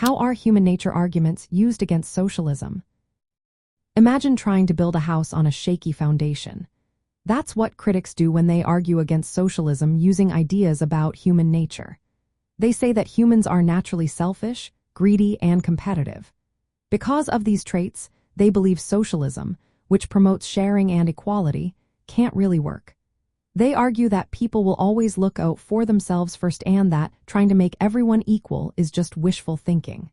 How are human nature arguments used against socialism? Imagine trying to build a house on a shaky foundation. That's what critics do when they argue against socialism using ideas about human nature. They say that humans are naturally selfish, greedy, and competitive. Because of these traits, they believe socialism, which promotes sharing and equality, can't really work. They argue that people will always look out for themselves first and that trying to make everyone equal is just wishful thinking.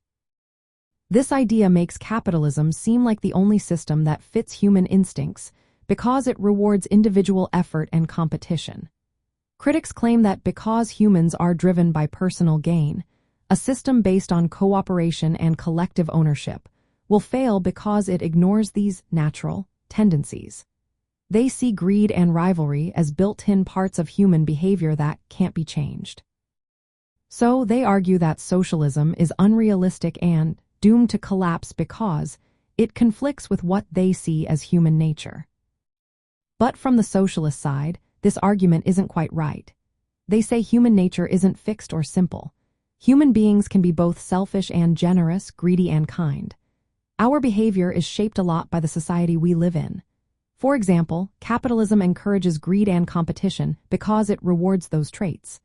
This idea makes capitalism seem like the only system that fits human instincts because it rewards individual effort and competition. Critics claim that because humans are driven by personal gain, a system based on cooperation and collective ownership will fail because it ignores these natural tendencies. They see greed and rivalry as built-in parts of human behavior that can't be changed. So they argue that socialism is unrealistic and doomed to collapse because it conflicts with what they see as human nature. But from the socialist side, this argument isn't quite right. They say human nature isn't fixed or simple. Human beings can be both selfish and generous, greedy and kind. Our behavior is shaped a lot by the society we live in. For example, capitalism encourages greed and competition because it rewards those traits.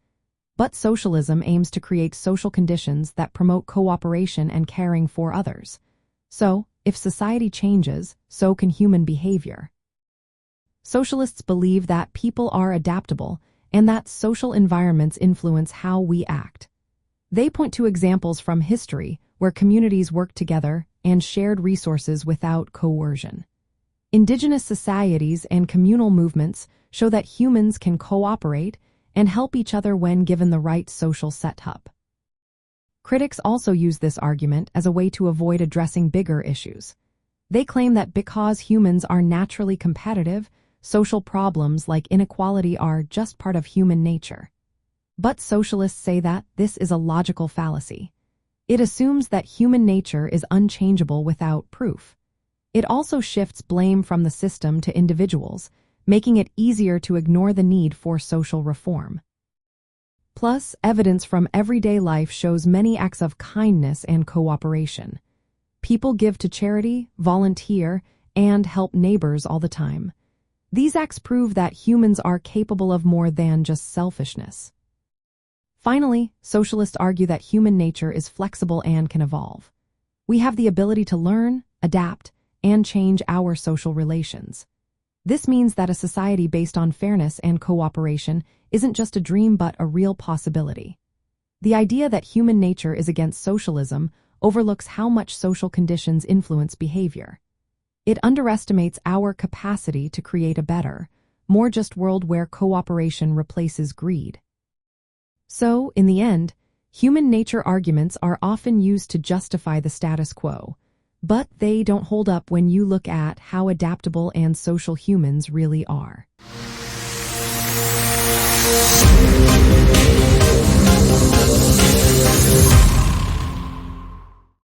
But socialism aims to create social conditions that promote cooperation and caring for others. So, if society changes, so can human behavior. Socialists believe that people are adaptable and that social environments influence how we act. They point to examples from history where communities worked together and shared resources without coercion. Indigenous societies and communal movements show that humans can cooperate and help each other when given the right social setup. Critics also use this argument as a way to avoid addressing bigger issues. They claim that because humans are naturally competitive, social problems like inequality are just part of human nature. But socialists say that this is a logical fallacy. It assumes that human nature is unchangeable without proof. It also shifts blame from the system to individuals, making it easier to ignore the need for social reform. Plus, evidence from everyday life shows many acts of kindness and cooperation. People give to charity, volunteer, and help neighbors all the time. These acts prove that humans are capable of more than just selfishness. Finally, socialists argue that human nature is flexible and can evolve. We have the ability to learn, adapt, and change our social relations. This means that a society based on fairness and cooperation isn't just a dream but a real possibility. The idea that human nature is against socialism overlooks how much social conditions influence behavior. It underestimates our capacity to create a better, more just world where cooperation replaces greed. So, in the end, human nature arguments are often used to justify the status quo, but they don't hold up when you look at how adaptable and social humans really are.